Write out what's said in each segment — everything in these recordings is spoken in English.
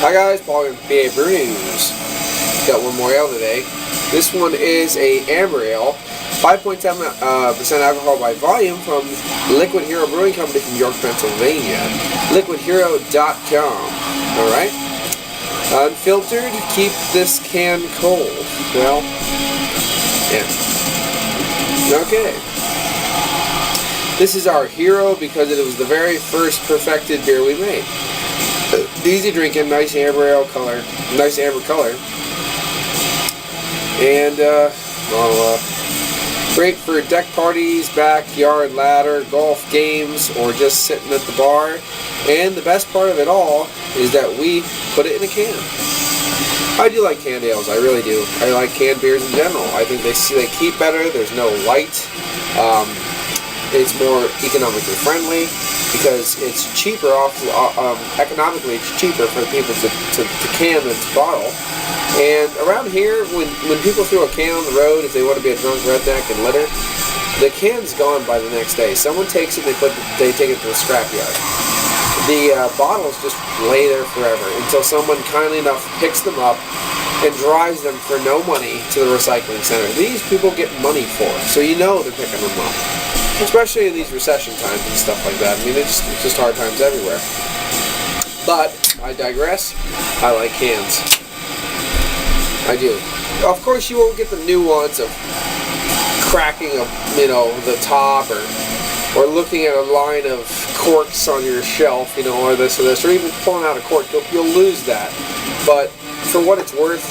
Hi guys, Paul with PABrewNews. Got one more ale today. This one is a amber ale, 5.7% alcohol by volume from Liquid Hero Brewing Company from York, Pennsylvania. LiquidHero.com. Alright. Unfiltered, keep this can cold. Well, yeah. Okay. This is our hero because it was the very first perfected beer we made. Easy drinking, nice amber ale color, nice amber color, and great for deck parties, backyard ladder, golf games, or just sitting at the bar. And the best part of it all is that we put it in a can. I do like canned ales, I really do. I like canned beers in general. I think they keep better. There's no white. It's more economically friendly because it's cheaper economically it's cheaper for people to can than to bottle. And around here, when people throw a can on the road, if they want to be a drunk redneck and litter, the can's gone by the next day. Someone takes it, they take it to the scrapyard. The bottles just lay there forever until someone kindly enough picks them up and drives them for no money to the recycling center. These people get money for, so you know they're picking them up. Especially in these recession times and stuff like that. I mean, it's just hard times everywhere. But I digress. I like cans. I do. Of course, you won't get the nuance of cracking the top or looking at a line of corks on your shelf, or this or this, or even pulling out a cork. You'll lose that. But for what it's worth,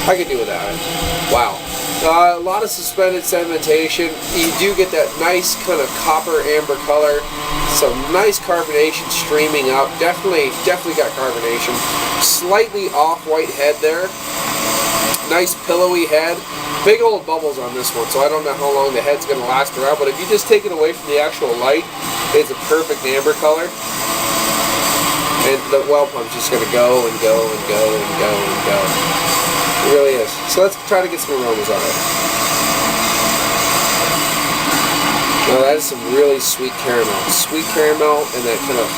I could do without it. Wow. A lot of suspended sedimentation. You do get that nice kind of copper amber color. Some nice carbonation streaming up. Definitely got carbonation. Slightly off-white head there. Nice pillowy head. Big old bubbles on this one, so I don't know how long the head's going to last around. But if you just take it away from the actual light, it's a perfect amber color. And the well pump's just going to go and go and go and go and go. It really is. So let's try to get some aromas on it. Now that is some really sweet caramel. Sweet caramel and that kind of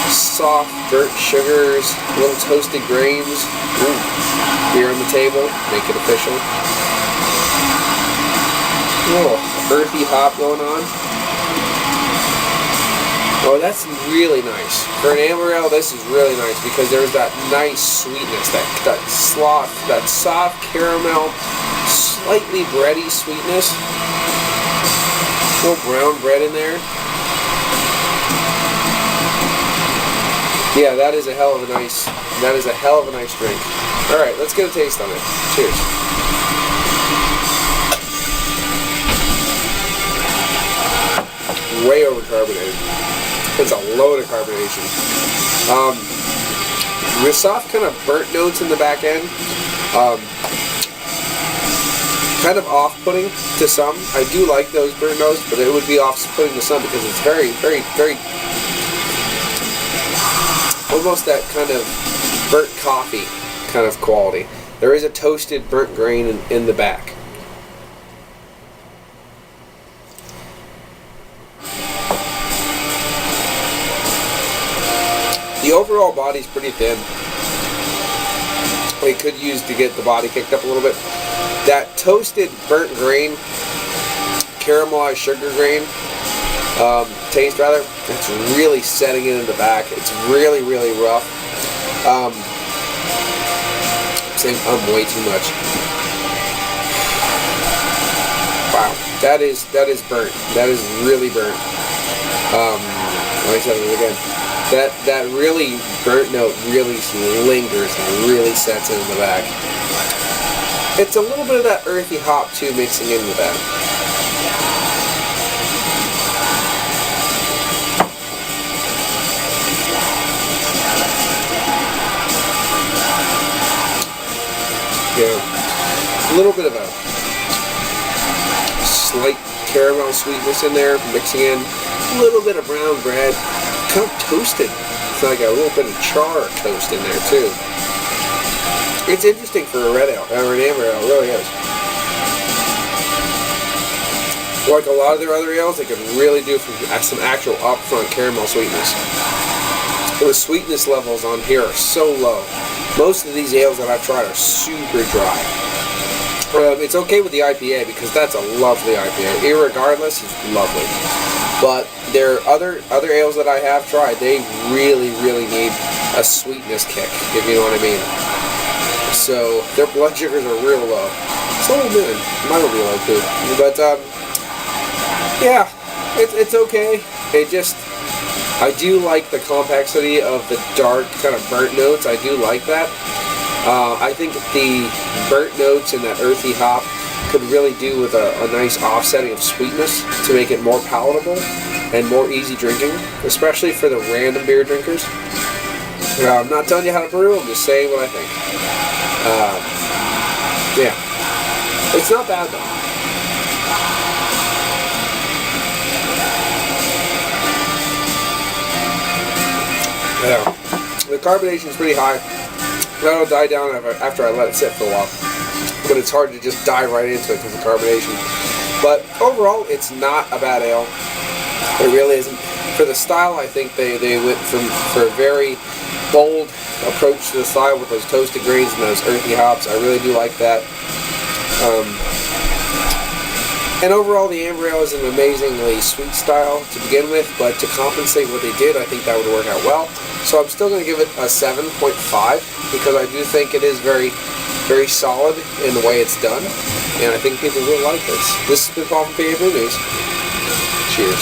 soft burnt sugars, little toasted grains. Ooh. Beer on the table, make it official. A little earthy hop going on. Oh, that's really nice. For an amber ale, this is really nice because there's that nice sweetness, that soft caramel, slightly bready sweetness. A little brown bread in there. Yeah, that is a hell of a nice drink. All right, let's get a taste on it. Cheers. Way overcarbonated. It's a load of carbonation. With soft kind of burnt notes in the back end. Kind of off-putting to some. I do like those burnt notes, but it would be off-putting to some because it's very, very, very almost that kind of burnt coffee kind of quality. There is a toasted burnt grain in the back. The overall body's pretty thin. We could use to get the body kicked up a little bit. That toasted burnt grain, caramelized sugar grain, taste rather, it's really setting in the back. It's really, really rough. I'm saying way too much. Wow, that is burnt. That is really burnt. Let me say it again. That really burnt note really lingers and really sets in the back. It's a little bit of that earthy hop too mixing in with that. Yeah, a little bit of a slight caramel sweetness in there, mixing in a little bit of brown bread. Kind of toasted. It's like a little bit of char toast in there too. It's interesting for a red ale, or an amber ale, it really is. Like a lot of their other ales, they can really do some actual upfront caramel sweetness. the sweetness levels on here are so low. Most of these ales that I've tried are super dry. It's okay with the IPA because that's a lovely IPA. Irregardless, it's lovely. But there are other ales that I have tried. They really, really need a sweetness kick, if you know what I mean. So their blood sugars are real low. So good. Mine will be low too. But yeah, it's okay. I do like the complexity of the dark kind of burnt notes. I do like that. I think the burnt notes and that earthy hop could really do with a nice offsetting of sweetness to make it more palatable and more easy drinking, especially for the random beer drinkers. I'm not telling you how to brew, I'm just saying what I think. Yeah. It's not bad though. Yeah. The carbonation is pretty high. That'll die down after I let it sit for a while. But it's hard to just dive right into it because of carbonation. But overall, it's not a bad ale. It really isn't. For the style, I think they went for a very bold approach to the style with those toasted grains and those earthy hops. I really do like that. And overall, the amber ale is an amazingly sweet style to begin with, but to compensate what they did, I think that would work out well. So I'm still going to give it a 7.5 because I do think it is very, very solid in the way it's done, and I think people will like this. This has been Paul from PABrewNews. Cheers.